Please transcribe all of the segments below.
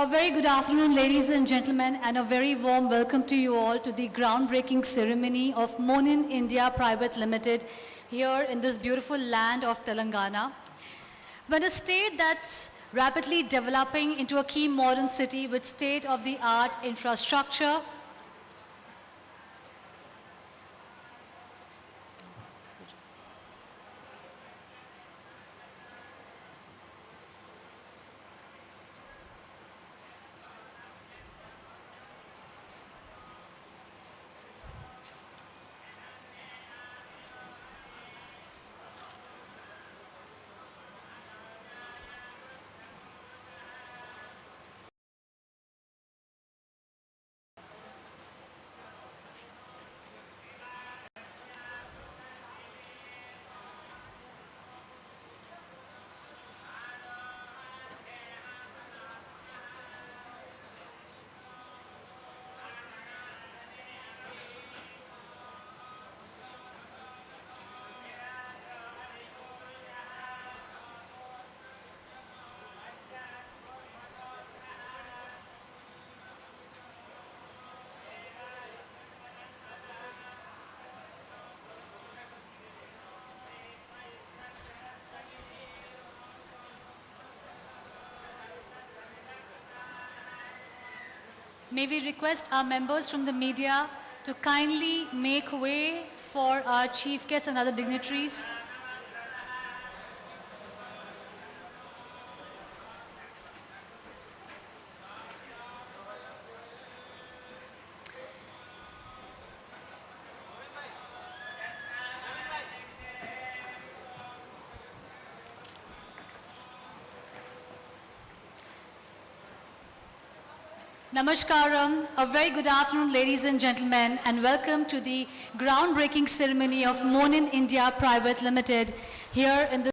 A very good afternoon, ladies and gentlemen, and a very warm welcome to you all to the groundbreaking ceremony of Monin India Private Limited here in this beautiful land of Telangana. When a state that's rapidly developing into a key modern city with state-of-the-art infrastructure, may we request our members from the media to kindly make way for our chief guests and other dignitaries. Namaskaram, a very good afternoon, ladies and gentlemen, and welcome to the groundbreaking ceremony of Monin India Private Limited here in the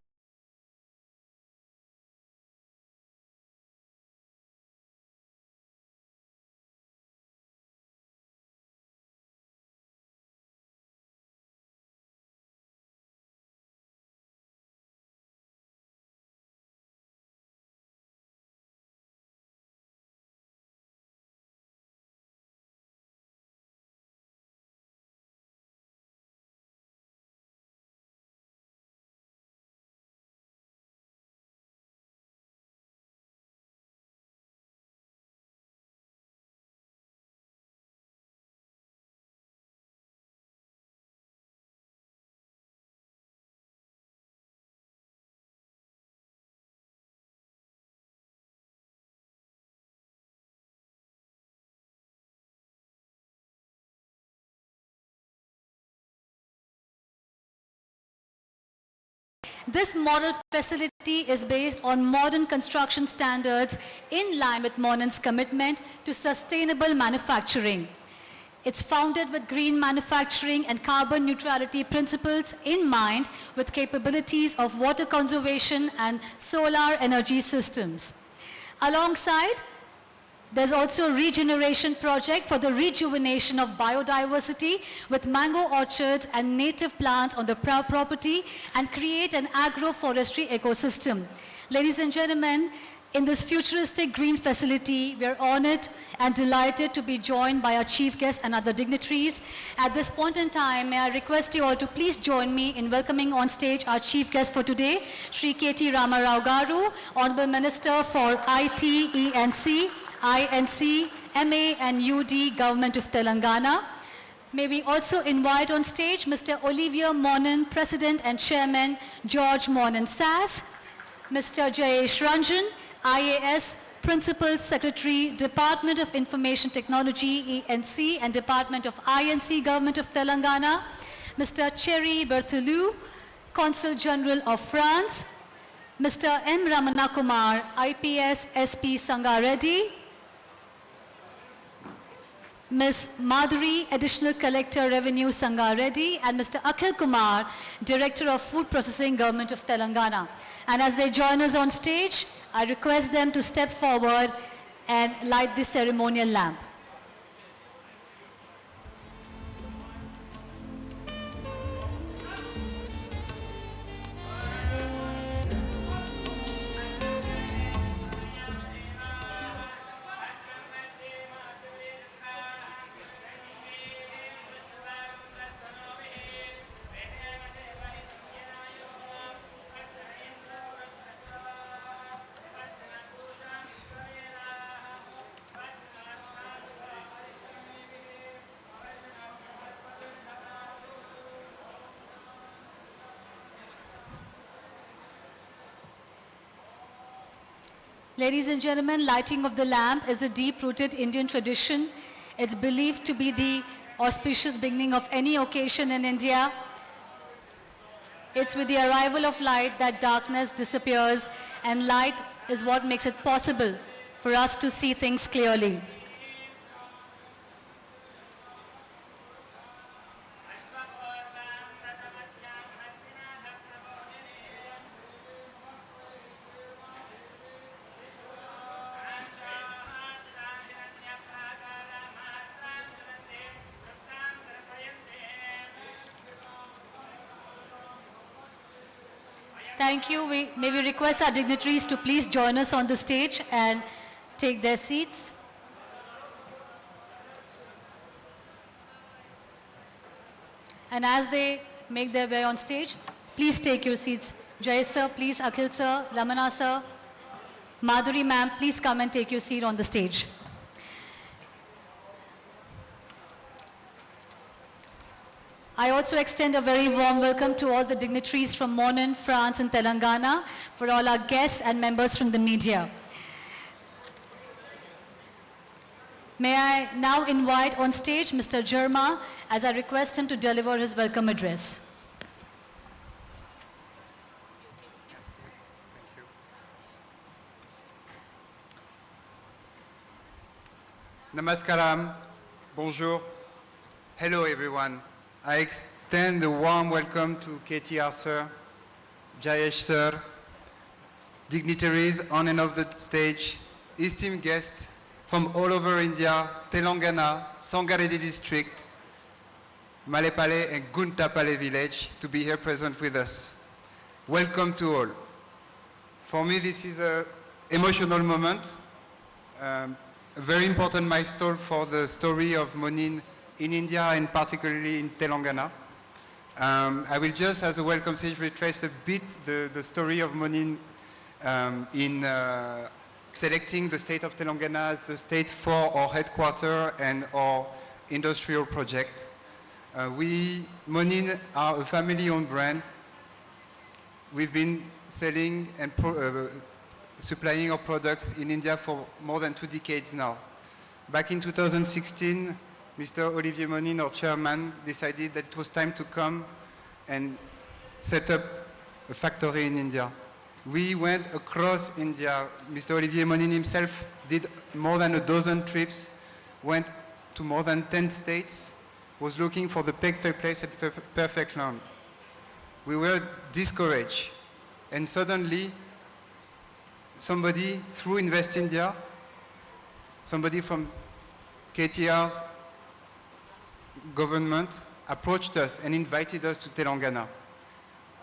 This model facility is based on modern construction standards in line with Monin's commitment to sustainable manufacturing. It's founded with green manufacturing and carbon neutrality principles in mind, with capabilities of water conservation and solar energy systems. Alongside, there's also a regeneration project for the rejuvenation of biodiversity with mango orchards and native plants on the property and create an agroforestry ecosystem. Ladies and gentlemen, in this futuristic green facility, we are honored and delighted to be joined by our chief guests and other dignitaries. At this point in time, may I request you all to please join me in welcoming on stage our chief guest for today, Shri K.T. Ramarao Garu, Honorable Minister for IT, E&C, INC, MA and UD, Government of Telangana. May we also invite on stage Mr. Olivier Monin, President and Chairman, George Monin SAS, Mr. Jayesh Ranjan, IAS, Principal Secretary, Department of Information Technology, ENC, and Department of INC, Government of Telangana, Mr. Thierry Berthelou, Consul General of France, Mr. M. Ramana Kumar, IPS SP Sangareddy, Ms. Madhuri, Additional Collector Revenue Sangareddy, and Mr. Akhil Kumar, Director of Food Processing, Government of Telangana. And as they join us on stage, I request them to step forward and light the ceremonial lamp. Ladies and gentlemen, lighting of the lamp is a deep-rooted Indian tradition. It's believed to be the auspicious beginning of any occasion in India. It's with the arrival of light that darkness disappears, and light is what makes it possible for us to see things clearly. Thank you. May we request our dignitaries to please join us on the stage and take their seats. And as they make their way on stage, please take your seats. Jay sir, please, Akhil sir, Ramana sir, Madhuri ma'am, please come and take your seat on the stage. I also extend a very warm welcome to all the dignitaries from Monin, France and Telangana, for all our guests and members from the media. May I now invite on stage Mr. Jarma as I request him to deliver his welcome address. Namaskaram, bonjour, hello everyone. I extend a warm welcome to KTR sir, Jayesh sir, dignitaries on and off the stage, esteemed guests from all over India, Telangana, Sangareddy district, Mallepally and Guntapally village to be here present with us. Welcome to all. For me this is an emotional moment, a very important milestone for the story of Monin in India and particularly in Telangana. I will just, as a welcome stage, retrace a bit the story of Monin in selecting the state of Telangana as the state for our headquarters and our industrial project. We, Monin, are a family-owned brand. We've been selling and supplying our products in India for more than 2 decades now. Back in 2016, Mr. Olivier Monin, our chairman, decided that it was time to come and set up a factory in India. We went across India. Mr. Olivier Monin himself did more than 12 trips, went to more than 10 states, was looking for the perfect place at the perfect land. We were discouraged, and suddenly somebody through Invest India, somebody from KTR's government approached us and invited us to Telangana.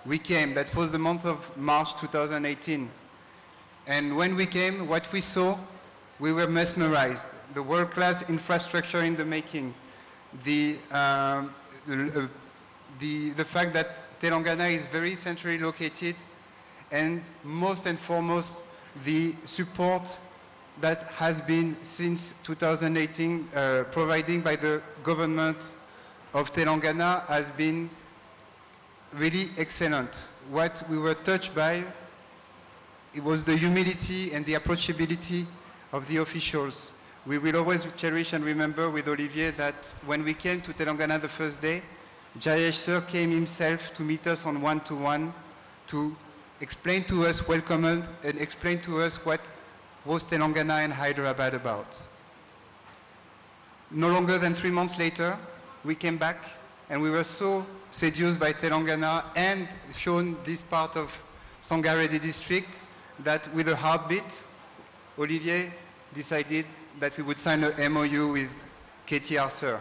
We came, that was the month of March 2018. And when we came, what we saw, we were mesmerized. The world-class infrastructure in the making, the fact that Telangana is very centrally located, and most and foremost, the support that has been since 2018 providing by the government of Telangana has been really excellent. What we were touched by, it was the humility and the approachability of the officials. We will always cherish and remember with Olivier that when we came to Telangana the first day, Jayesh sir came himself to meet us on one-to-one to explain to us, welcome us, and explain to us what was Telangana and Hyderabad about. No longer than 3 months later, we came back and we were so seduced by Telangana and shown this part of Sangareddy district that with a heartbeat, Olivier decided that we would sign a MOU with KTR sir.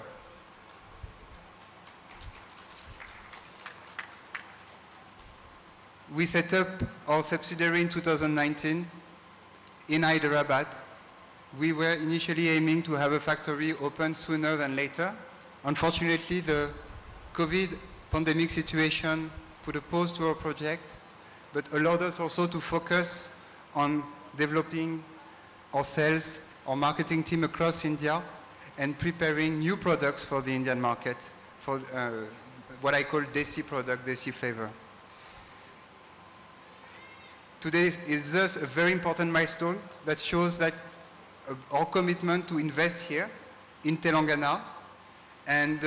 We set up our subsidiary in 2019 in Hyderabad. We were initially aiming to have a factory open sooner than later. Unfortunately, the COVID pandemic situation put a pause to our project, but allowed us also to focus on developing our sales, our marketing team across India, and preparing new products for the Indian market, for what I call Desi product, Desi flavor. Today is thus a very important milestone that shows that our commitment to invest here in Telangana. And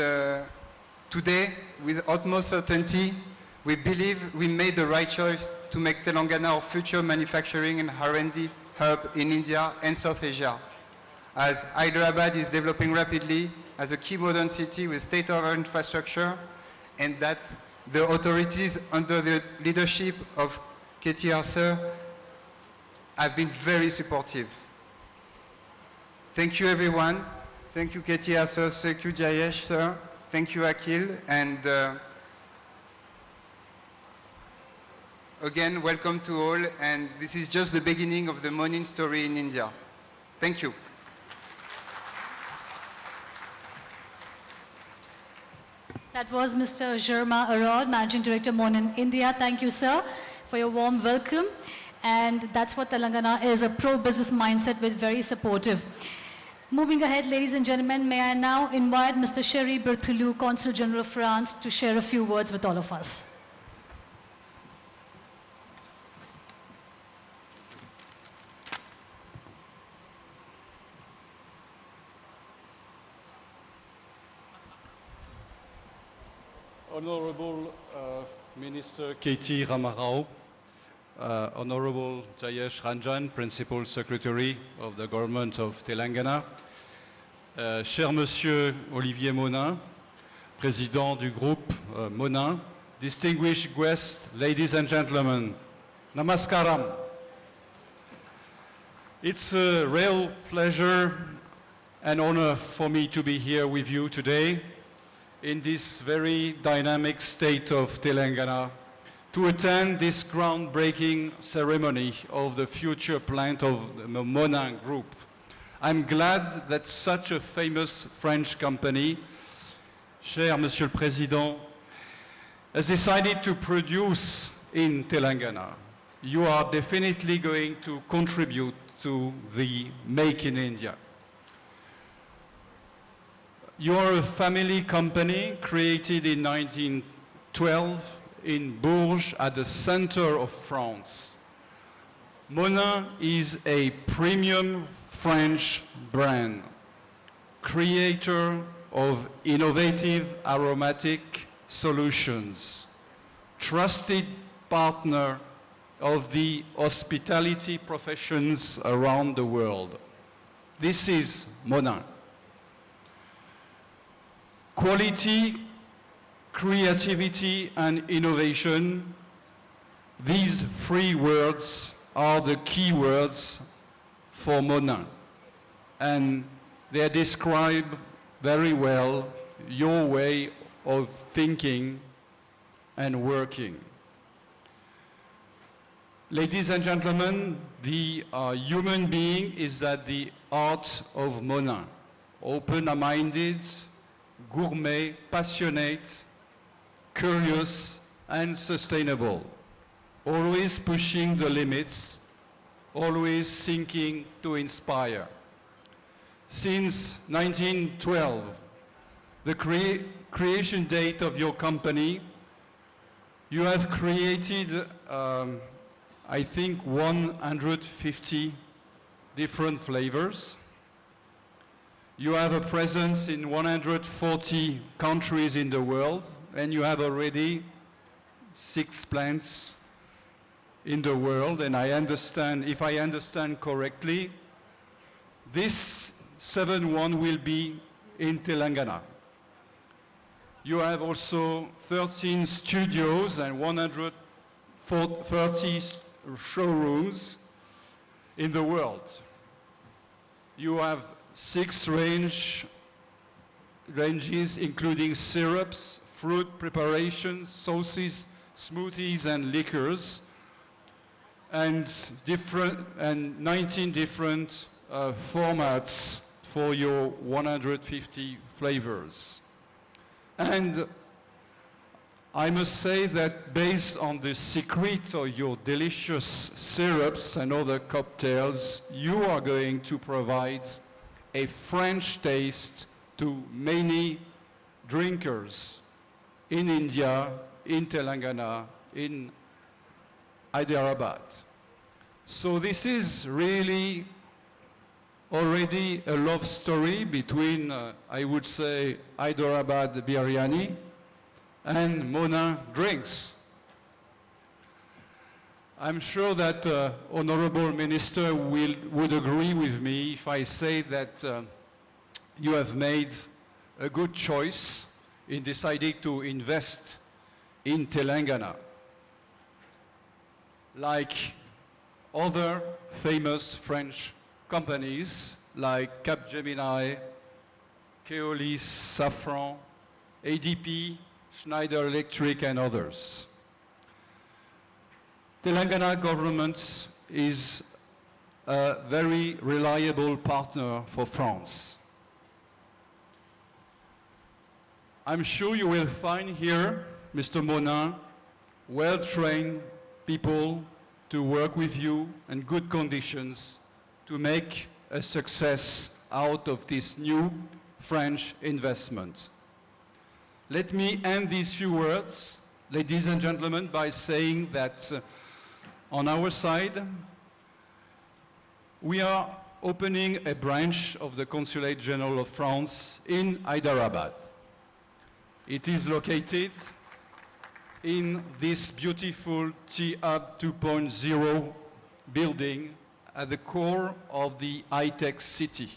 today, with utmost certainty, we believe we made the right choice to make Telangana our future manufacturing and R&D hub in India and South Asia. As Hyderabad is developing rapidly as a key modern city with state-of-the-art infrastructure, and that the authorities under the leadership of KTR sir have been very supportive. Thank you everyone. Thank you KTR sir, thank you Jayesh sir, thank you Akhil, and again, welcome to all, and this is just the beginning of the Monin story in India. Thank you. That was Mr. Sharma Arod, Managing Director, Monin India. Thank you, sir, for your warm welcome. And that's what Telangana is, a pro-business mindset with very supportive. Moving ahead, ladies and gentlemen, may I now invite Mr. Sherry Berthelou, Consul General of France, to share a few words with all of us. Honorable Minister K.T. Ramarao, Honorable Jayesh Ranjan, Principal Secretary of the Government of Telangana, cher Monsieur Olivier Monin, Président du groupe Monin, distinguished guests, ladies and gentlemen, Namaskaram. It's a real pleasure and honor for me to be here with you today in this very dynamic state of Telangana to attend this groundbreaking ceremony of the future plant of the Monin Group. I'm glad that such a famous French company, cher Monsieur le Président, has decided to produce in Telangana. You are definitely going to contribute to the Make in India. You are a family company created in 1912 in Bourges at the center of France. Monin is a premium French brand, creator of innovative aromatic solutions, trusted partner of the hospitality professions around the world. This is Monin. Quality, creativity, and innovation, these three words are the key words for Monin, and they describe very well your way of thinking and working. Ladies and gentlemen, the human being is at the heart of Monin, open-minded, gourmet, passionate, curious, and sustainable, always pushing the limits, always seeking to inspire. Since 1912, the creation date of your company, you have created, I think, 150 different flavors. You have a presence in 140 countries in the world, and you have already 6 plants in the world. And I understand, if I understand correctly, this 7th one will be in Telangana. You have also 13 studios and 130 showrooms in the world. You have 6 ranges, including syrups, fruit preparations, sauces, smoothies, and liquors, and 19 different formats for your 150 flavors. And I must say that based on the secret of your delicious syrups and other cocktails, you are going to provide a French taste to many drinkers in India, in Telangana, in Hyderabad. So this is really already a love story between, I would say, Hyderabad biryani and Monin drinks. I'm sure that Honorable Minister would agree with me if I say that you have made a good choice in deciding to invest in Telangana. Like other famous French companies like Capgemini, Keolis, Safran, ADP, Schneider Electric and others. Telangana government is a very reliable partner for France. I'm sure you will find here, Mr. Monin, well-trained people to work with you in good conditions to make a success out of this new French investment. Let me end these few words, ladies and gentlemen, by saying that on our side, we are opening a branch of the Consulate General of France in Hyderabad. It is located in this beautiful T-Hub 2.0 building at the core of the high-tech city.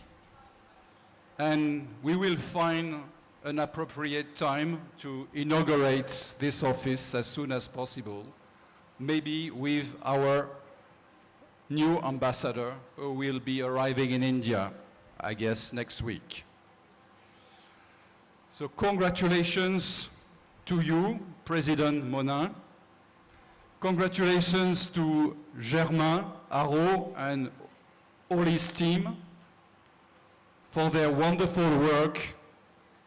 And we will find an appropriate time to inaugurate this office as soon as possible, maybe with our new ambassador who will be arriving in India, I guess, next week. So congratulations to you, President Monin. Congratulations to Germain, Haro, and all his team for their wonderful work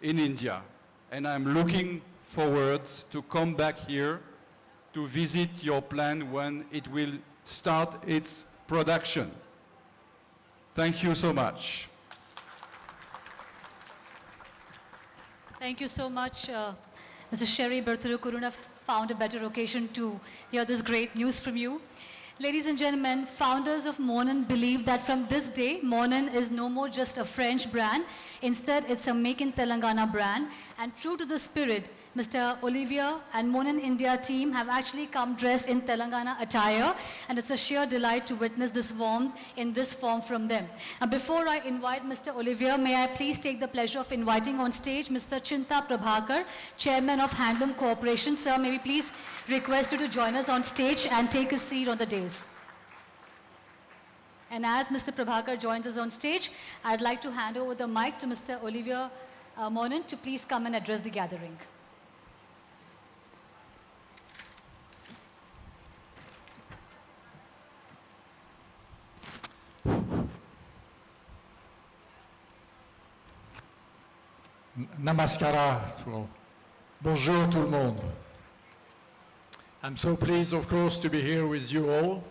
in India. And I'm looking forward to come back here to visit your plant when it will start its production. Thank you so much. Thank you so much, Mr. Sherry Berthelot couldn't have found a better occasion to hear this great news from you. Ladies and gentlemen, founders of Monin believe that from this day, Monin is no more just a French brand. Instead, it's a Make in Telangana brand. And true to the spirit, Mr. Olivier and Monin India team have actually come dressed in Telangana attire. And it's a sheer delight to witness this warmth in this form from them. And before I invite Mr. Olivier, may I please take the pleasure of inviting on stage Mr. Chinta Prabhakar, Chairman of Handloom Corporation. Sir, may we please request you to join us on stage and take a seat on the dais. And as Mr. Prabhakar joins us on stage, I'd like to hand over the mic to Mr. Olivier Monin to please come and address the gathering. Namaskara. Bonjour tout le monde. I'm so pleased, of course, to be here with you all,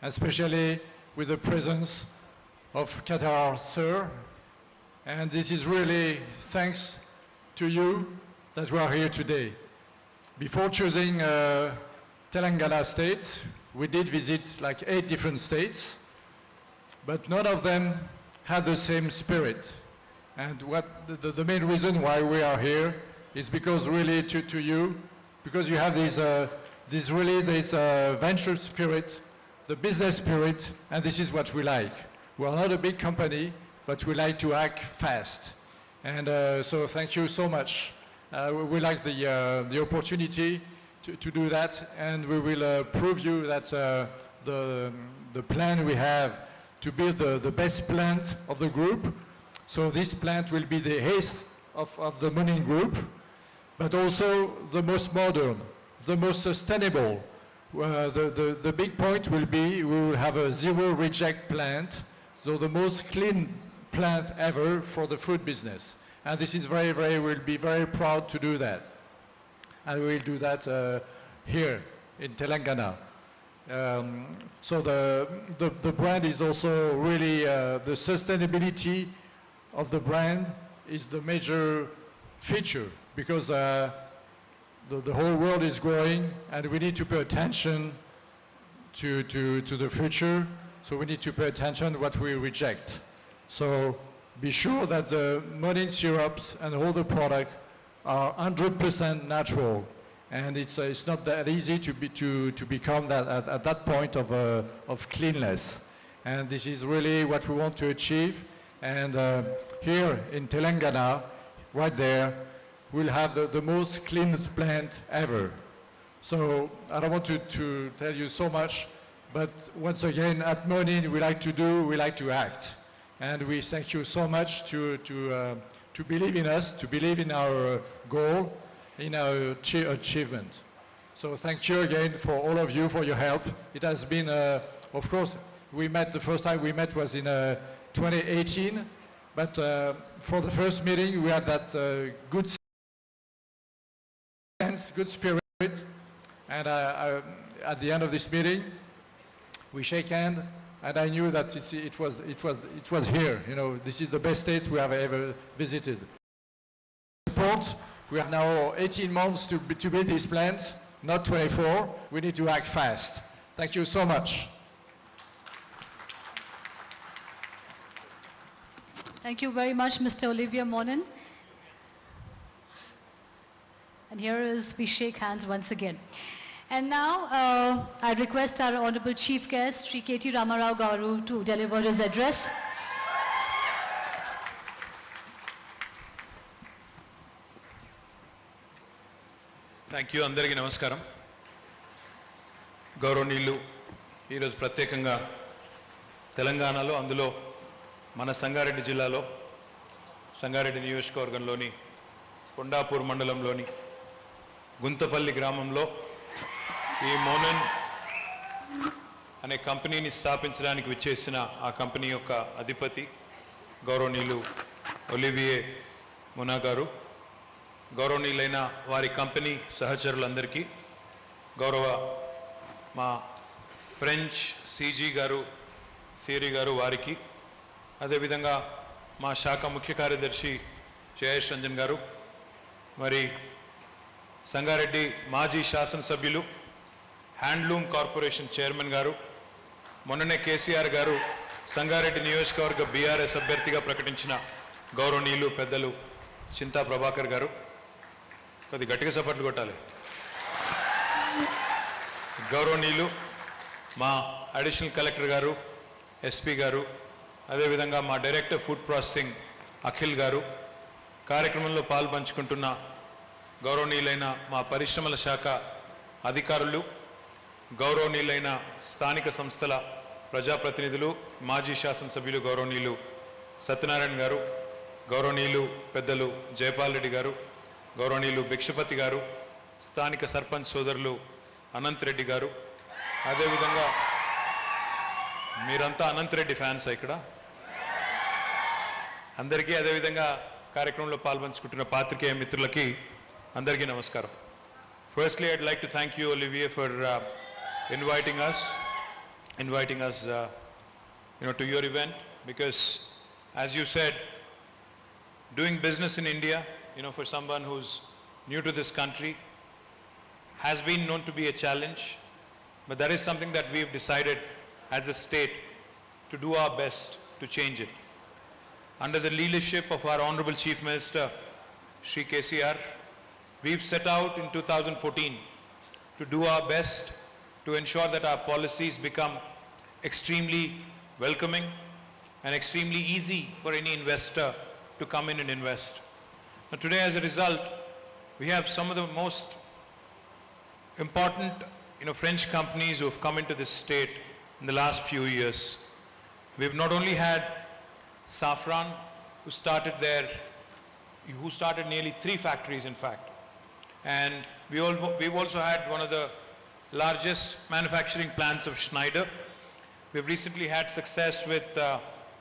especially with the presence of KTR, sir. And this is really thanks to you that we are here today. Before choosing Telangana state, we did visit like 8 different states, but none of them had the same spirit. And what the main reason why we are here is because really to you, because you have this venture spirit, the business spirit, and this is what we like. We are not a big company, but we like to act fast. And so thank you so much. We like the opportunity to do that, and we will prove you that the plan we have to build the best plant of the group. So this plant will be the ace of the Monin group, but also the most modern, the most sustainable. The big point will be we will have a zero reject plant, so the most clean plant ever for the food business. And this is we'll be very proud to do that. And we will do that here in Telangana. So the brand is also really, the sustainability of the brand is the major feature, because the whole world is growing and we need to pay attention to the future, so we need to pay attention to what we reject. So be sure that the Monin syrups and all the product are 100% natural, and it's not that easy to become that at that point of cleanness. And this is really what we want to achieve. And here in Telangana, right there, we'll have the most cleanest plant ever. So I don't want to tell you so much, but once again, at Monin, we like to act. And we thank you so much to believe in us, to believe in our goal, in our achievement. So thank you again for all of you for your help. It has been, of course, the first time we met was in 2018, but for the first meeting we had that good sense, good spirit, and at the end of this meeting we shake hands, and I knew that it was here. You know, this is the best state we have ever visited. We have now 18 months to build this plant, not 24. We need to act fast. Thank you so much. Thank you very much, Mr. Olivier Monin. And here is, we shake hands once again. And now, I request our Honorable Chief Guest, Sri KT Ramarao Garu, to deliver his address. Thank you. Andariki namaskaram. గౌరవనీయులు ఈరోజు ప్రత్యేకంగా తెలంగాణలో అందులో మన సంగారెడ్డి జిల్లాలో సంగారెడ్డి నియోజకవర్గంలోని కొండాపూర్ మండలంలోని గుంతపల్లి గ్రామంలో ఈ మోనన్ అనే కంపెనీని స్థాపించడానికి విచ్చేసిన ఆ కంపెనీ యొక్క అధిపతి గౌరవనీయులు ఒలివియే మునా గారు, గౌరవనీయులైన వారి కంపెనీ సహచరులందరికీ, గౌరవ మా ఫ్రెంచ్ సీజీ గారు, థియరీ గారు వారికి, అదేవిధంగా మా శాఖ ముఖ్య కార్యదర్శి జయేష్ రంజన్ గారు, మరి సంగారెడ్డి మాజీ శాసనసభ్యులు, హ్యాండ్లూమ్ కార్పొరేషన్ చైర్మన్ గారు, మొన్ననే కేసీఆర్ గారు సంగారెడ్డి నియోజకవర్గ బీఆర్ఎస్ అభ్యర్థిగా ప్రకటించిన గౌరవనీయులు పెద్దలు చింతా ప్రభాకర్ గారు, కొద్ది గట్టిగా సపోర్ట్లు కొట్టాలి, గౌరవనీయులు మా అడిషనల్ కలెక్టర్ గారు, ఎస్పీ గారు, అదేవిధంగా మా డైరెక్టర్ ఫుడ్ ప్రాసెసింగ్ అఖిల్ గారు, కార్యక్రమంలో పాల్పంచుకుంటున్న గౌరవనీయులైన మా పరిశ్రమల శాఖ అధికారులు, గౌరవనీయులైన స్థానిక సంస్థల ప్రజాప్రతినిధులు, మాజీ శాసనసభ్యులు గౌరవనీయులు సత్యనారాయణ గారు, గౌరవనీయులు పెద్దలు జయపాల్ రెడ్డి గారు, గౌరవనీయులు భిక్షపతి గారు, స్థానిక సర్పంచ్ సోదరులు అనంత్ రెడ్డి గారు, అదేవిధంగా మీరంతా అనంత్ రెడ్డి ఫ్యాన్స్ ఇక్కడ అందరికీ, అదేవిధంగా కార్యక్రమంలో పాల్పంచుకుంటున్న పాత్రికేయ మిత్రులకి అందరికీ నమస్కారం. Firstly, I'd like to thank you, Olivier, for inviting us, to your event, because, as you said, doing business in India, for someone who's new to this country, has been known to be a challenge, but that is something that we've decided as a state to do our best to change it. Under the leadership of our Honorable Chief Minister, Shri KTR, we've set out in 2014 to do our best to ensure that our policies become extremely welcoming and extremely easy for any investor to come in and invest. Now today, as a result, we have some of the most important French companies who have come into this state in the last few years. We've not only had Safran, who started nearly 3 factories in fact, and we've also had one of the largest manufacturing plants of Schneider. We've recently had success with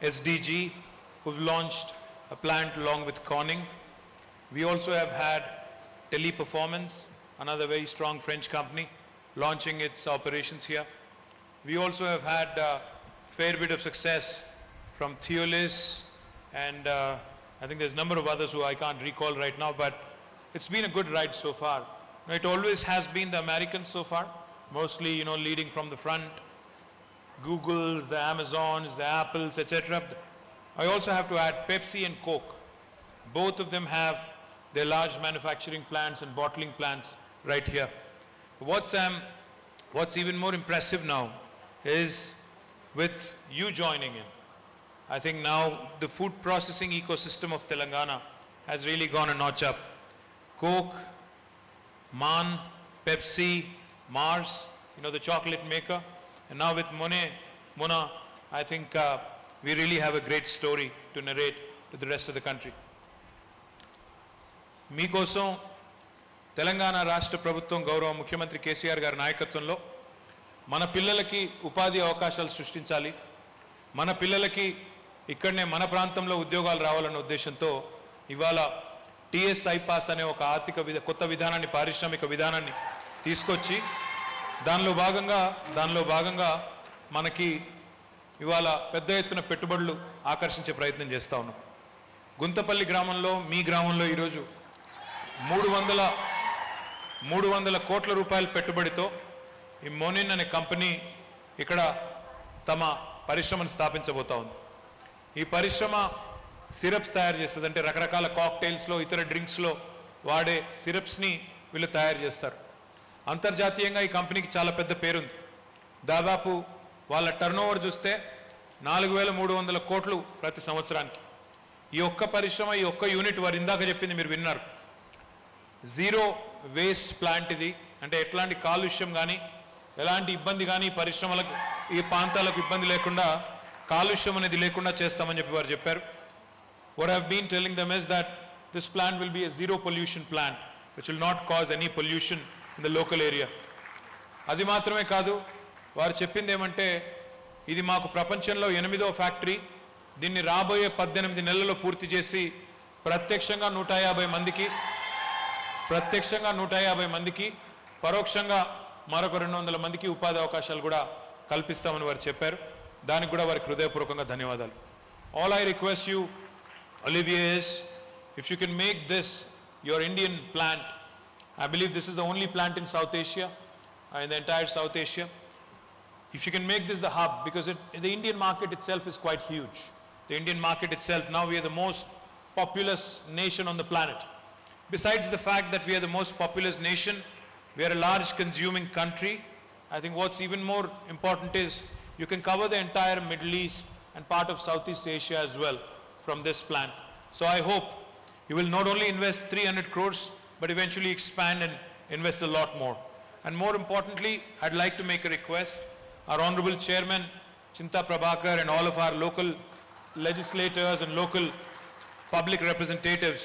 SDG, who've launched a plant along with Corning. We also have had Teleperformance, another very strong French company, launching its operations here. We also have had a fair bit of success from Theolis, and I think there's a number of others who I can't recall right now, but it's been a good ride so far. It always has been the Americans so far, mostly, leading from the front. Googles, the Amazons, the Apples, etc. I also have to add Pepsi and Coke. Both of them have their large manufacturing plants and bottling plants right here. What's even more impressive now is with you joining in. I think now the food processing ecosystem of Telangana has really gone a notch up. Coke, Man, Pepsi, Mars, the chocolate maker, and now with Mona, I think we really have a great story to narrate to the rest of the country. మీకోసం తెలంగాణ రాష్ట్ర ప్రభుత్వం గౌరవ ముఖ్యమంత్రి కేసీఆర్ గారి నాయకత్వంలో మన పిల్లలకి ఉపాధి అవకాశాలు సృష్టించాలి, మన పిల్లలకి ఇక్కడనే మన ప్రాంతంలో ఉద్యోగాలు రావాలన్న ఉద్దేశంతో ఇవాళ టీఎస్ ఐపాస్ అనే ఒక కొత్త విధానాన్ని, పారిశ్రామిక విధానాన్ని తీసుకొచ్చి దానిలో భాగంగా మనకి ఇవాళ పెద్ద ఎత్తున పెట్టుబడులు ఆకర్షించే ప్రయత్నం చేస్తా ఉన్నాం. గుంతపల్లి గ్రామంలో, మీ గ్రామంలో ఈరోజు 300 కోట్ల రూపాయల పెట్టుబడితో ఈ మోనిన్ అనే కంపెనీ ఇక్కడ తమ పరిశ్రమను స్థాపించబోతా ఉంది. ఈ పరిశ్రమ సిరప్స్ తయారు చేస్తుంది. అంటే రకరకాల కాక్టైల్స్లో, ఇతర డ్రింక్స్లో వాడే సిరప్స్ని వీళ్ళు తయారు చేస్తారు. అంతర్జాతీయంగా ఈ కంపెనీకి చాలా పెద్ద పేరుంది. దాదాపు వాళ్ళ టర్నోవర్ చూస్తే 4,300 కోట్లు ప్రతి సంవత్సరానికి. ఈ ఒక్క పరిశ్రమ, ఈ ఒక్క యూనిట్ వారు ఇందాక చెప్పింది మీరు విన్నారు. జీరో వేస్ట్ ప్లాంట్ ఇది. అంటే ఎట్లాంటి కాలుష్యం కానీ, ఎలాంటి ఇబ్బంది కానీ పరిశ్రమలకు, ఈ ప్రాంతాలకు ఇబ్బంది లేకుండా, కాలుష్యం అనేది లేకుండా చేస్తామని చెప్పి వారు చెప్పారు. What I've been telling them is that this plant will be a zero pollution plant, which will not cause any pollution in the local area. అది మాత్రమే కాదు, వారు చెప్పింది ఏమంటే ఇది మాకు ప్రపంచంలో 8వ ఫ్యాక్టరీ. దీన్ని రాబోయే 18 నెలల్లో పూర్తి చేసి ప్రత్యక్షంగా 150 మందికి, పరోక్షంగా మరొక 200 మందికి ఉపాధి అవకాశాలు కూడా కల్పిస్తామని వారు చెప్పారు. దానికి కూడా వారికి హృదయపూర్వకంగా ధన్యవాదాలు. All I request you, Olivier, is if you can make this your Indian plant. I believe this is the only plant in South Asia, in the entire South Asia. If you can make this the hub, because the Indian market itself is quite huge. The Indian market itself, now we are the most populous nation on the planet. Besides the fact that we are the most populous nation, we are a large consuming country. I think what's even more important is you can cover the entire Middle East and part of Southeast Asia as well from this plant. So I hope you will not only invest 300 crores, but eventually expand and invest a lot more. And more importantly, I'd like to make a request. Our Honorable Chairman, Chinta Prabhakar, and all of our local legislators and local public representatives,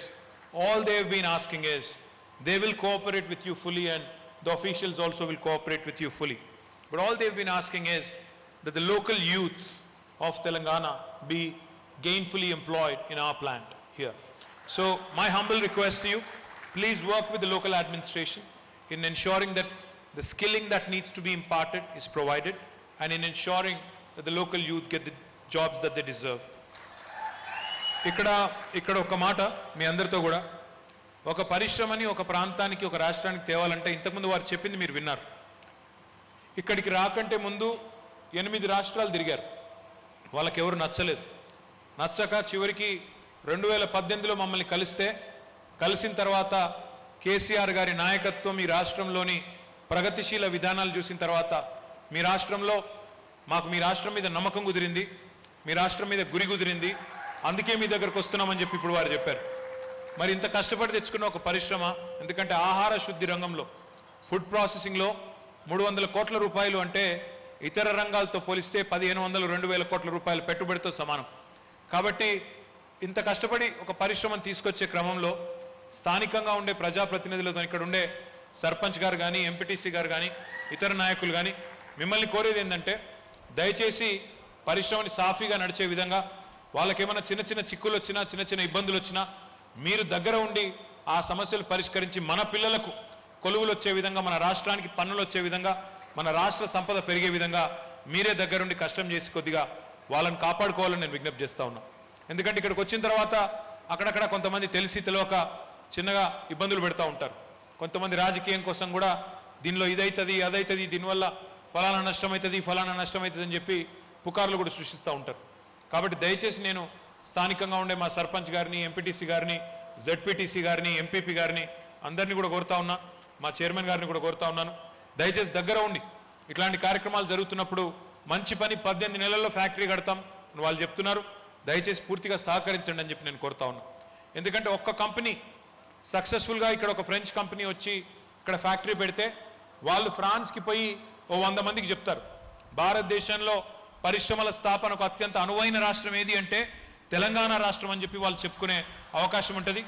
all they have been asking is, they will cooperate with you fully, and the officials also will cooperate with you fully. But all they've been asking is that the local youths of Telangana be gainfully employed in our plant here. So my humble request to you, please work with the local administration in ensuring that the skilling that needs to be imparted is provided, and in ensuring that the local youth get the jobs that they deserve. ఇక్కడ ఒక మాట మీ అందరితో కూడా, ఒక పరిశ్రమని ఒక ప్రాంతానికి, ఒక రాష్ట్రానికి తేవాలంటే ఇంతకుముందు వారు చెప్పింది మీరు విన్నారు. ఇక్కడికి రాకంటే ముందు 8 రాష్ట్రాలు తిరిగారు. వాళ్ళకెవరు నచ్చలేదు. నచ్చక చివరికి 2018లో మమ్మల్ని కలిసిన తర్వాత కేసీఆర్ గారి నాయకత్వం, ఈ రాష్ట్రంలోని ప్రగతిశీల విధానాలు చూసిన తర్వాత మీ రాష్ట్రంలో మాకు మీ రాష్ట్రం మీద నమ్మకం కుదిరింది, మీ రాష్ట్రం మీద గురి కుదిరింది, అందుకే మీ దగ్గరకు వస్తున్నామని చెప్పి ఇప్పుడు వారు చెప్పారు. మరి ఇంత కష్టపడి తెచ్చుకున్న ఒక పరిశ్రమ, ఎందుకంటే ఆహార శుద్ధి రంగంలో, ఫుడ్ ప్రాసెసింగ్లో 300 కోట్ల రూపాయలు అంటే ఇతర రంగాలతో పోలిస్తే 1500-2000 కోట్ల రూపాయల పెట్టుబడితో సమానం. కాబట్టి ఇంత కష్టపడి ఒక పరిశ్రమను తీసుకొచ్చే క్రమంలో స్థానికంగా ఉండే ప్రజాప్రతినిధులతో, ఇక్కడ ఉండే సర్పంచ్ గారు కానీ, ఎంపీటీసీ గారు కానీ, ఇతర నాయకులు కానీ మిమ్మల్ని కోరేది ఏంటంటే, దయచేసి పరిశ్రమని సాఫీగా నడిచే విధంగా, వాళ్ళకేమైనా చిన్న చిన్న చిక్కులు వచ్చినా, చిన్న చిన్న ఇబ్బందులు వచ్చినా మీరు దగ్గర ఉండి ఆ సమస్యలు పరిష్కరించి మన పిల్లలకు కొలువులు వచ్చే విధంగా, మన రాష్ట్రానికి పన్నులు వచ్చే విధంగా, మన రాష్ట్ర సంపద పెరిగే విధంగా మీరే దగ్గరుండి కష్టం చేసి కొద్దిగా వాళ్ళని కాపాడుకోవాలని నేను విజ్ఞప్తి చేస్తా ఉన్నా. ఎందుకంటే ఇక్కడికి వచ్చిన తర్వాత అక్కడక్కడ కొంతమంది తెలిసి తెలియక చిన్నగా ఇబ్బందులు పెడతా ఉంటారు. కొంతమంది రాజకీయం కోసం కూడా దీనిలో ఇదైతుంది అదైతుంది, దీనివల్ల ఫలానా నష్టమవుతుంది ఫలానా నష్టమవుతుంది అని చెప్పి పుకార్లు కూడా సృష్టిస్తూ ఉంటారు. కాబట్టి దయచేసి నేను స్థానికంగా ఉండే మా సర్పంచ్ గారిని, ఎంపీటీసీ గారిని, జెడ్పీటీసీ గారిని, ఎంపీపీ గారిని అందరినీ కూడా కోరుతా ఉన్నా, మా చైర్మన్ గారిని కూడా కోరుతా ఉన్నాను, దయచేసి దగ్గర ఉండి ఇట్లాంటి కార్యక్రమాలు జరుగుతున్నప్పుడు మంచి పని 18 నెలల్లో ఫ్యాక్టరీ కడతాం అని వాళ్ళు చెప్తున్నారు, దయచేసి పూర్తిగా సహకరించండి అని చెప్పి నేను కోరుతా ఉన్నాను. ఎందుకంటే ఒక్క కంపెనీ సక్సెస్ఫుల్గా ఇక్కడ ఒక ఫ్రెంచ్ కంపెనీ వచ్చి ఇక్కడ ఫ్యాక్టరీ పెడితే వాళ్ళు ఫ్రాన్స్కి పోయి ఓ 100 మందికి చెప్తారు భారతదేశంలో పరిశ్రమల స్థాపనకు అత్యంత అనువైన రాష్ట్రం ఏది అంటే తెలంగాణ రాష్ట్రం అని చెప్పి వాళ్ళు చెప్పుకునే అవకాశం ఉంటుంది.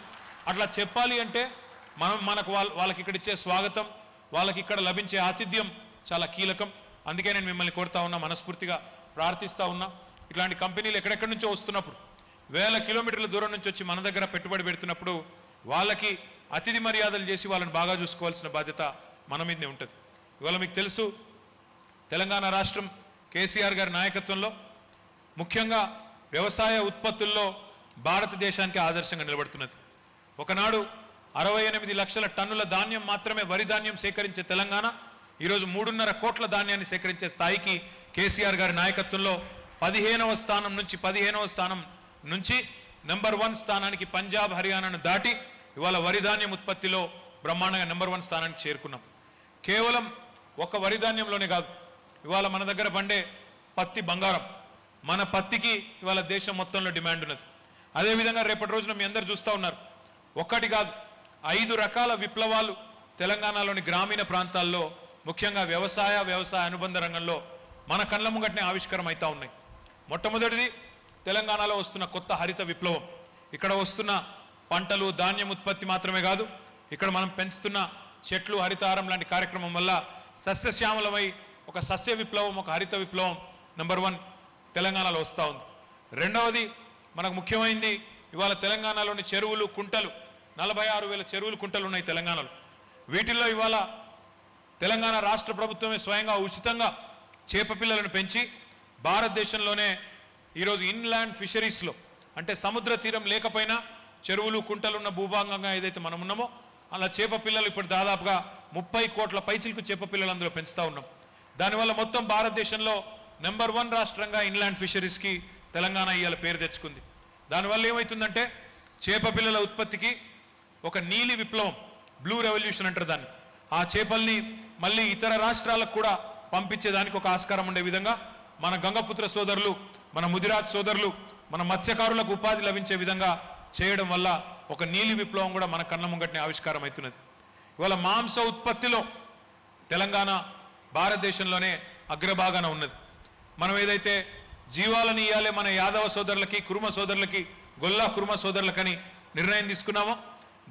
అట్లా చెప్పాలి అంటే మనకు వాళ్ళకి ఇక్కడ ఇచ్చే స్వాగతం, వాళ్ళకి ఇక్కడ లభించే ఆతిథ్యం చాలా కీలకం. అందుకే నేను మిమ్మల్ని కోరుతా ఉన్నా, మనస్ఫూర్తిగా ప్రార్థిస్తా ఉన్నా, ఇట్లాంటి కంపెనీలు ఎక్కడెక్కడి నుంచో వస్తున్నప్పుడు, వేల కిలోమీటర్ల దూరం నుంచి వచ్చి మన దగ్గర పెట్టుబడి పెడుతున్నప్పుడు వాళ్ళకి అతిథి మర్యాదలు చేసి వాళ్ళని బాగా చూసుకోవాల్సిన బాధ్యత మన మీదనే ఉంటుంది. ఇవాళ మీకు తెలుసు, తెలంగాణ రాష్ట్రం కేసీఆర్ గారి నాయకత్వంలో ముఖ్యంగా వ్యవసాయ ఉత్పత్తుల్లో భారతదేశానికి ఆదర్శంగా నిలబడుతున్నది. ఒకనాడు 68 లక్షల టన్నుల ధాన్యం మాత్రమే వరి ధాన్యం సేకరించే తెలంగాణ ఈరోజు 3.5 కోట్ల ధాన్యాన్ని సేకరించే స్థాయికి కేసీఆర్ గారి నాయకత్వంలో 15వ స్థానం నుంచి నెంబర్ 1 స్థానానికి పంజాబ్, హర్యానాను దాటి ఇవాళ వరి ధాన్యం ఉత్పత్తిలో బ్రహ్మాండంగా నెంబర్ 1 స్థానానికి చేరుకున్నాం. కేవలం ఒక వరి ధాన్యంలోనే కాదు, ఇవాళ మన దగ్గర పండే పత్తి బంగారం, మన పత్తికి ఇవాళ దేశం మొత్తంలో డిమాండ్ ఉన్నది. అదేవిధంగా రేపటి రోజున మీ అందరూ చూస్తూ ఉన్నారు, ఒక్కటి కాదు 5 రకాల విప్లవాలు తెలంగాణలోని గ్రామీణ ప్రాంతాల్లో ముఖ్యంగా వ్యవసాయ అనుబంధ రంగంలో మన కళ్ళ ముంగటనే ఆవిష్కారం అవుతా ఉన్నాయి. మొట్టమొదటిది తెలంగాణలో వస్తున్న కొత్త హరిత విప్లవం. ఇక్కడ వస్తున్న పంటలు, ధాన్యం ఉత్పత్తి మాత్రమే కాదు, ఇక్కడ మనం పెంచుతున్న చెట్లు, హరితహారం లాంటి కార్యక్రమం వల్ల సస్యశ్యామలమై ఒక సస్య విప్లవం, ఒక హరిత విప్లవం నెంబర్ 1 తెలంగాణలో వస్తూ ఉంది. రెండవది మనకు ముఖ్యమైనది, ఇవాళ తెలంగాణలోని చెరువులు, కుంటలు 46,000 చెరువులు, కుంటలు ఉన్నాయి తెలంగాణలో. వీటిల్లో ఇవాళ తెలంగాణ రాష్ట్ర ప్రభుత్వమే స్వయంగా ఉచితంగా చేప పిల్లలను పెంచి భారతదేశంలోనే ఈరోజు ఇన్లాండ్ ఫిషరీస్లో, అంటే సముద్ర తీరం లేకపోయినా చెరువులు, కుంటలు ఉన్న భూభాగంగా ఏదైతే మనం ఉన్నామో అలా చేప పిల్లలు ఇప్పుడు దాదాపుగా 30 కోట్ల పైచిలకు చేప పిల్లలు అందులో పెంచుతా ఉన్నాం. దానివల్ల మొత్తం భారతదేశంలో నెంబర్ 1 రాష్ట్రంగా ఇన్లాండ్ ఫిషరీస్కి తెలంగాణ ఇవాళ పేరు తెచ్చుకుంది. దానివల్ల ఏమవుతుందంటే చేప పిల్లల ఉత్పత్తికి ఒక నీలి విప్లవం, బ్లూ రెవల్యూషన్ అంటారు దాన్ని, ఆ చేపల్ని మళ్ళీ ఇతర రాష్ట్రాలకు కూడా పంపించేదానికి ఒక ఆస్కారం ఉండే విధంగా మన గంగపుత్ర సోదరులు, మన ముదిరాజ్ సోదరులు, మన మత్స్యకారులకు ఉపాధి లభించే విధంగా చేయడం వల్ల ఒక నీలి విప్లవం కూడా మన కళ్ళ ముంగటనే ఆవిష్కారం అవుతున్నది. ఇవాళ మాంస ఉత్పత్తిలో తెలంగాణ భారతదేశంలోనే అగ్రభాగాన ఉన్నది. మనం ఏదైతే జీవాలను ఇయ్యాలే మన యాదవ సోదరులకి, కురుమ సోదరులకి, గొల్లా కురుమ సోదరులకని నిర్ణయం తీసుకున్నామో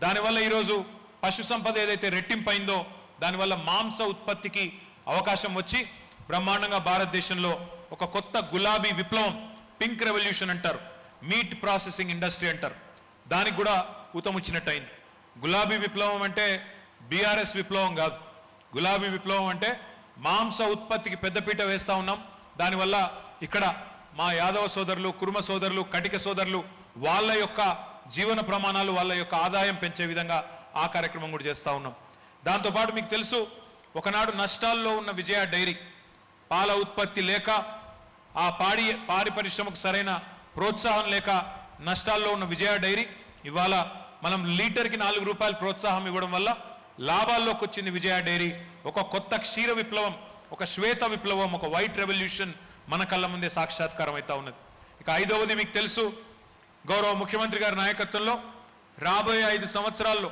దానివల్ల ఈరోజు పశు సంపద ఏదైతే రెట్టింపైందో దానివల్ల మాంస ఉత్పత్తికి అవకాశం వచ్చి బ్రహ్మాండంగా భారతదేశంలో ఒక కొత్త గులాబీ విప్లవం, పింక్ రెవల్యూషన్ అంటారు, మీట్ ప్రాసెసింగ్ ఇండస్ట్రీ అంటారు, దానికి కూడా ఊతముచ్చినట్టయింది. గులాబీ విప్లవం అంటే బీఆర్ఎస్ విప్లవం కాదు, గులాబీ విప్లవం అంటే మాంస ఉత్పత్తికి పెద్దపీట వేస్తా ఉన్నాం. దానివల్ల ఇక్కడ మా యాదవ సోదరులు, కురుమ సోదరులు, కటిక సోదరులు వాళ్ళ యొక్క జీవన ప్రమాణాలు, వాళ్ళ యొక్క ఆదాయం పెంచే విధంగా ఆ కార్యక్రమం కూడా చేస్తా ఉన్నాం. దాంతోపాటు మీకు తెలుసు, ఒకనాడు నష్టాల్లో ఉన్న విజయ డైరీ, పాల ఉత్పత్తి లేక ఆ పాడి పరిశ్రమకు సరైన ప్రోత్సాహం లేక నష్టాల్లో ఉన్న విజయ డైరీ ఇవాళ మనం లీటర్కి 4 రూపాయలు ప్రోత్సాహం ఇవ్వడం వల్ల లాభాల్లోకి వచ్చింది విజయ డైరీ. ఒక కొత్త క్షీర విప్లవం, ఒక శ్వేత విప్లవం, ఒక వైట్ రెవల్యూషన్ మన కళ్ళ ముందే సాక్షాత్కారం అవుతా ఉన్నది. ఇక 5వది మీకు తెలుసు, గౌరవ ముఖ్యమంత్రి గారి నాయకత్వంలో రాబోయే 5 సంవత్సరాల్లో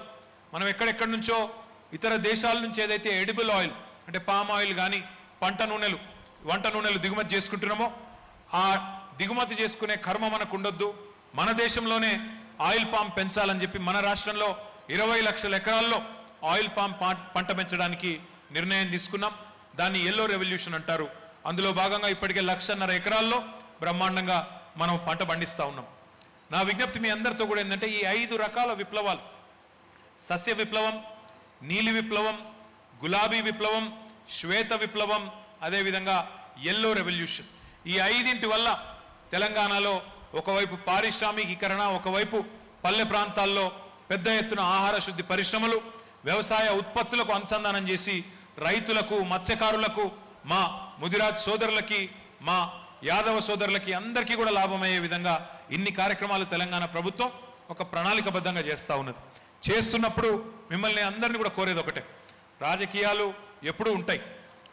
మనం ఎక్కడెక్కడి నుంచో ఇతర దేశాల నుంచి ఏదైతే ఎడిబుల్ ఆయిల్ అంటే పామ్ ఆయిల్ కానీ వంట నూనెలు దిగుమతి చేసుకుంటున్నామో ఆ దిగుమతి చేసుకునే కర్మ మనకు ఉండొద్దు, మన దేశంలోనే ఆయిల్ పామ్ పెంచాలని చెప్పి మన రాష్ట్రంలో 20 లక్షల ఎకరాల్లో ఆయిల్ పామ్ పంట పెంచడానికి నిర్ణయం తీసుకున్నాం. దాన్ని ఎల్లో రెవల్యూషన్ అంటారు. అందులో భాగంగా ఇప్పటికే 1.5 ఎకరాల్లో బ్రహ్మాండంగా మనం పంట పండిస్తా ఉన్నాం. నా విజ్ఞప్తి మీ అందరితో కూడా ఏంటంటే ఈ 5 రకాల విప్లవాలు, సస్య విప్లవం, నీలి విప్లవం, గులాబీ విప్లవం, శ్వేత విప్లవం, అదేవిధంగా ఎల్లో రెవల్యూషన్, ఈ 5 వల్ల తెలంగాణలో ఒకవైపు పారిశ్రామికీకరణ, ఒకవైపు పల్లె ప్రాంతాల్లో పెద్ద ఎత్తున ఆహార శుద్ధి పరిశ్రమలు, వ్యవసాయ ఉత్పత్తులకు అనుసంధానం చేసి రైతులకు, మత్స్యకారులకు, మా ముదిరాజ్ సోదరులకి, మా యాదవ సోదరులకి అందరికీ కూడా లాభమయ్యే విధంగా ఇన్ని కార్యక్రమాలు తెలంగాణ ప్రభుత్వం ఒక ప్రణాళికబద్ధంగా చేస్తూ ఉన్నది. చేస్తున్నప్పుడు మిమ్మల్ని అందరినీ కూడా కోరేది ఒకటే, రాజకీయాలు ఎప్పుడూ ఉంటాయి,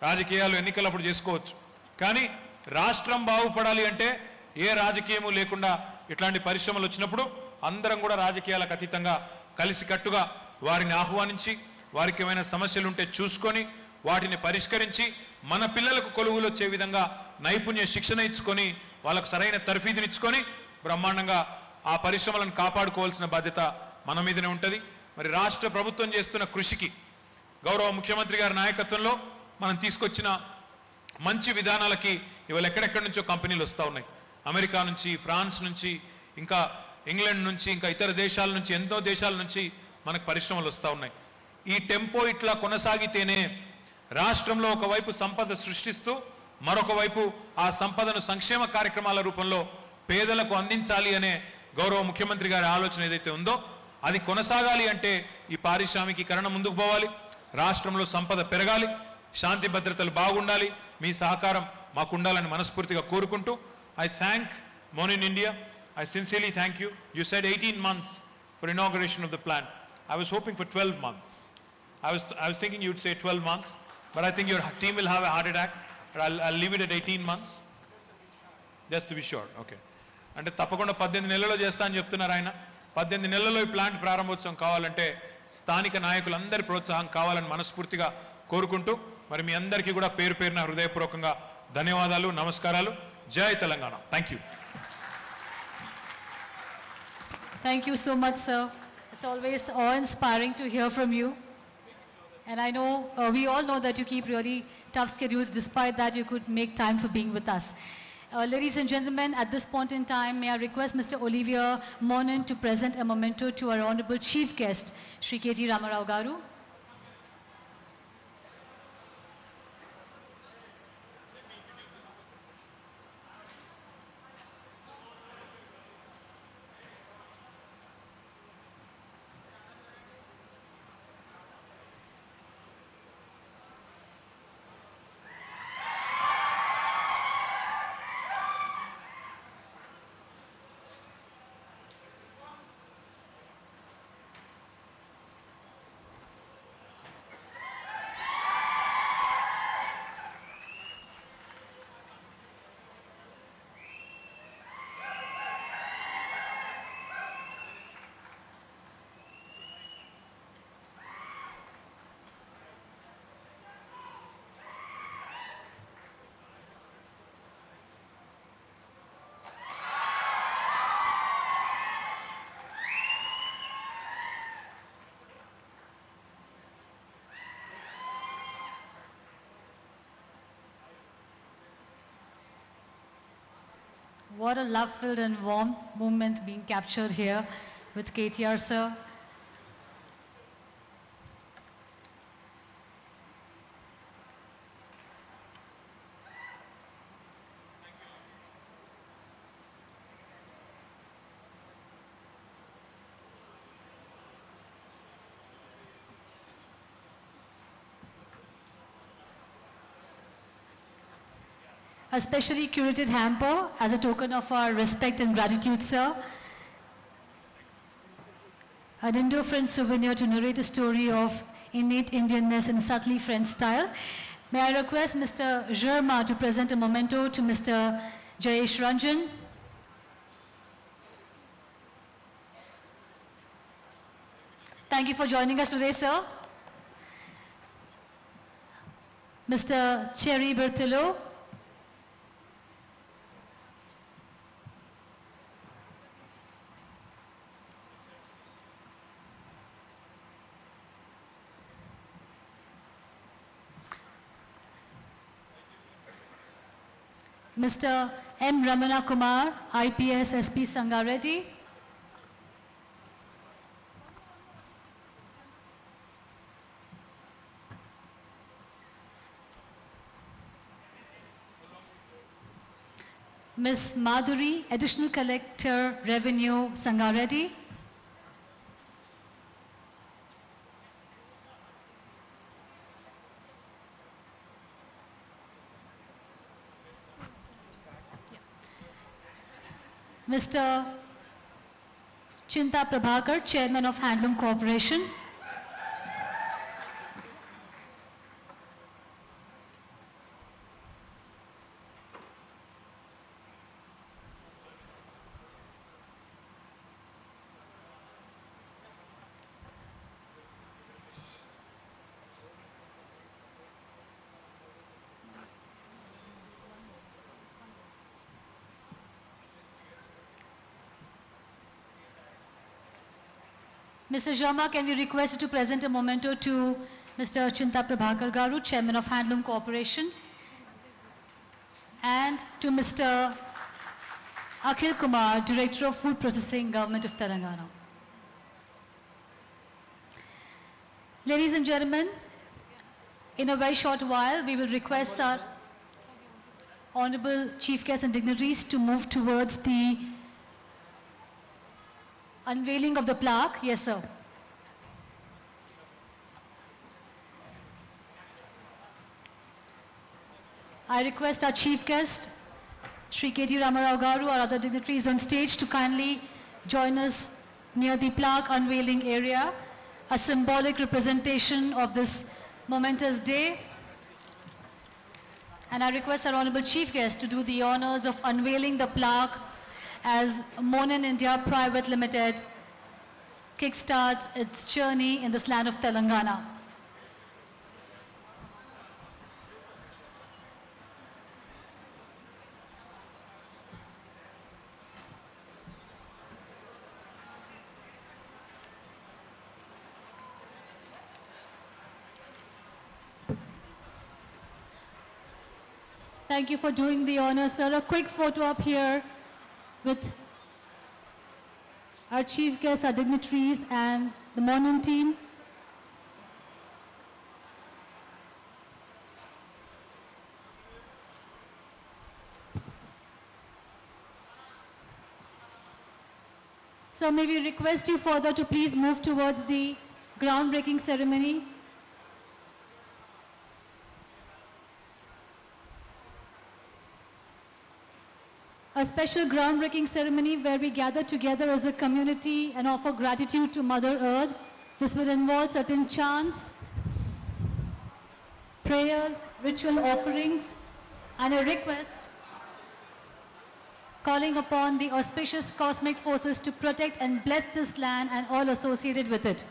రాజకీయాలు ఎన్నికలప్పుడు చేసుకోవచ్చు, కానీ రాష్ట్రం బాగుపడాలి అంటే ఏ రాజకీయము లేకుండా ఇట్లాంటి పరిశ్రమలు వచ్చినప్పుడు అందరం కూడా రాజకీయాలకు అతీతంగా కలిసికట్టుగా వారిని ఆహ్వానించి వారికి ఏమైనా సమస్యలు ఉంటే చూసుకొని వాటిని పరిష్కరించి మన పిల్లలకు కొలువులు వచ్చే విధంగా నైపుణ్య శిక్షణ ఇచ్చుకొని వాళ్ళకు సరైన తర్ఫీదునిచ్చుకొని బ్రహ్మాండంగా ఆ పరిశ్రమలను కాపాడుకోవాల్సిన బాధ్యత మన మీదనే ఉంటుంది. మరి రాష్ట్ర ప్రభుత్వం చేస్తున్న కృషికి గౌరవ ముఖ్యమంత్రి గారి నాయకత్వంలో మనం తీసుకొచ్చిన మంచి విధానాలకి ఇవాళ ఎక్కడెక్కడి నుంచో కంపెనీలు వస్తూ ఉన్నాయి. అమెరికా నుంచి, ఫ్రాన్స్ నుంచి, ఇంకా ఇంగ్లాండ్ నుంచి, ఇంకా ఇతర దేశాల నుంచి, ఎంతో దేశాల నుంచి మనకు పరిశ్రమలు వస్తూ ఉన్నాయి. ఈ టెంపో ఇట్లా కొనసాగితేనే రాష్ట్రంలో ఒకవైపు సంపద సృష్టిస్తూ మరొక వైపు ఆ సంపదను సంక్షేమ కార్యక్రమాల రూపంలో పేదలకు అందించాలి అనే గౌరవ ముఖ్యమంత్రి గారి ఆలోచన ఏదైతే ఉందో అది కొనసాగాలి అంటే ఈ పారిశ్రామికీకరణ ముందుకు పోవాలి, రాష్ట్రంలో సంపద పెరగాలి, శాంతి భద్రతలు బాగుండాలి. మీ సహకారం మాకు ఉండాలని మనస్ఫూర్తిగా కోరుకుంటూ I thank Monin India. I sincerely thank you. You said 18 months for inauguration of the plant. I was hoping for 12 months. I was thinking you'd say 12 months, but I think your team will have a heart attack. But I'll leave it at 18 months. Just to be sure. Okay. అంటే తప్పకుండా 18 నెలల్లో చేస్తా అని చెప్తున్నారు ఆయన. 18 నెలల్లో ఈ plant ప్రారంభోత్సవం కావాలంటే స్థానిక నాయకులందరి ప్రోత్సాహం కావాలని మనస్ఫూర్తిగా కోరుకుంటూ మరి మీ అందరికీ కూడా పేరు పేరున హృదయపూర్వకంగా ధన్యవాదాలు, నమస్కారాలు. జై Telangana. Thank you. Thank you so much, sir. It's always awe-inspiring to hear from you. And I know, we all know that you keep really tough schedules. Despite that, you could make time for being with us. Ladies and gentlemen, at this point in time, may I request Mr. Olivier Monin to present a memento to our honorable chief guest, Shri K.T. Ramarao Garu. What a love-filled and warm moment being captured here with KTR, sir. A specially curated hamper as a token of our respect and gratitude, sir. An Indo-French souvenir to narrate a story of innate Indianness in subtly French style. May I request Mr. Germa to present a memento to Mr. Jayesh Ranjan. Thank you for joining us today, sir. Mr. Cherry Bertillo. Mr. M. Ramana Kumar, IPS SP Sangareddy. Ms. Madhuri, Additional Collector Revenue Sangareddy. Mr. Chinta Prabhakar, Chairman of Handloom Corporation. Mr. Sharma, can we request you to present a memento to Mr. Chinta Prabhakar Garu, Chairman of Handloom Corporation, and to Mr. Akhil Kumar, Director of Food Processing, Government of Telangana. Ladies and gentlemen, in a very short while, we will request our Honorable Chief Guests and dignitaries to move towards the unveiling of the plaque. Yes, sir. I request our Chief Guest, Shri KT Ramarao Garu, or other dignitaries on stage to kindly join us near the plaque unveiling area, a symbolic representation of this momentous day. And I request our Honorable Chief Guest to do the honors of unveiling the plaque as Monin India Private Limited kickstarts its journey in this land of Telangana. Thank you for doing the honor, sir. A quick photo up here with our chief guests, our dignitaries, and the Monin team. So may we request you further to please move towards the groundbreaking ceremony. A special groundbreaking ceremony where we gather together as a community and offer gratitude to Mother Earth. This will involve certain chants, prayers, ritual offerings, and a request calling upon the auspicious cosmic forces to protect and bless this land and all associated with it.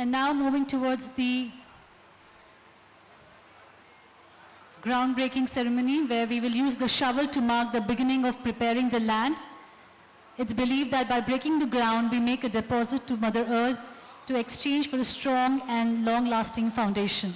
And now moving towards the groundbreaking ceremony where we will use the shovel to mark the beginning of preparing the land. It's believed that by breaking the ground, we make a deposit to Mother Earth to exchange for a strong and long-lasting foundation.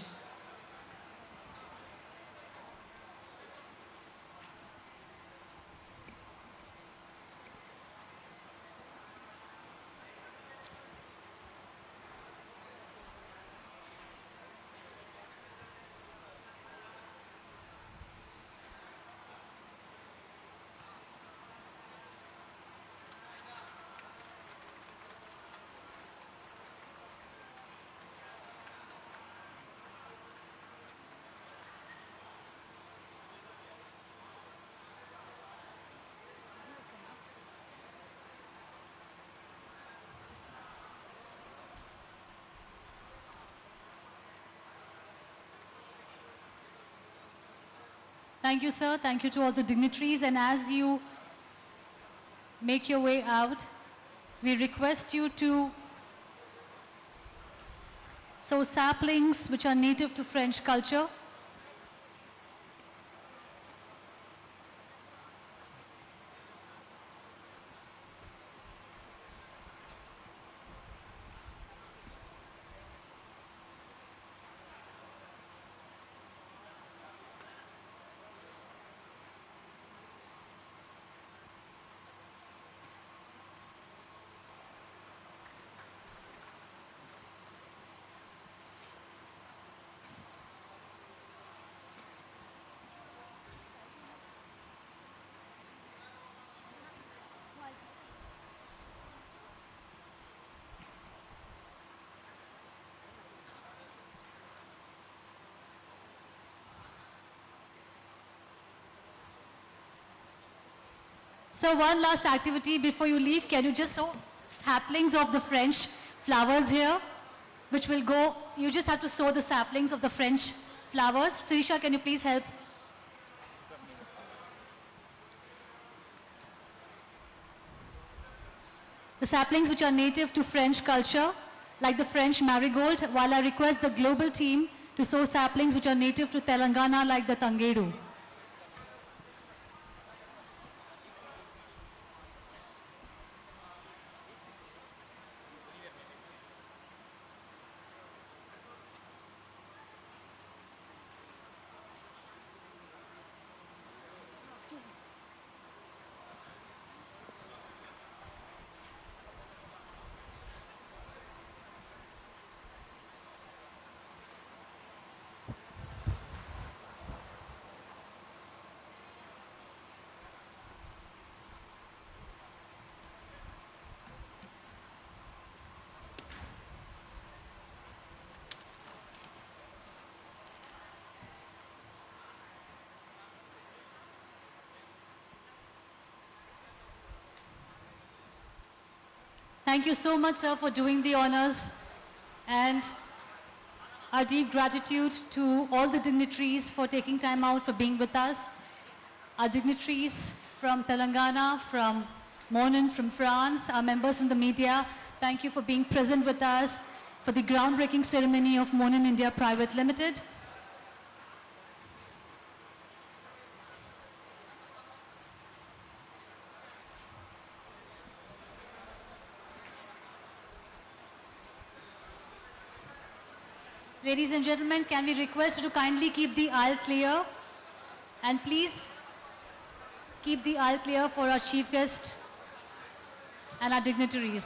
Thank you, sir. Thank you to all the dignitaries. And as you make your way out, we request you to sow saplings which are native to French culture. So one last activity before you leave. Can you just sow saplings of the French flowers here, which will go, you just have to sow the saplings of the French flowers. Sirisha, can you please help? The saplings which are native to French culture, like the French marigold, while I request the global team to sow saplings which are native to Telangana, like the Tangedu. Thank you so much, sir, for doing the honors, and our deep gratitude to all the dignitaries for taking time out for being with us. Our dignitaries from Telangana, from Monin, from France, our members from the media, thank you for being present with us for the groundbreaking ceremony of Monin India Private Limited. Ladies and gentlemen, can we request you to kindly keep the aisle clear? And please keep the aisle clear for our chief guest and our dignitaries.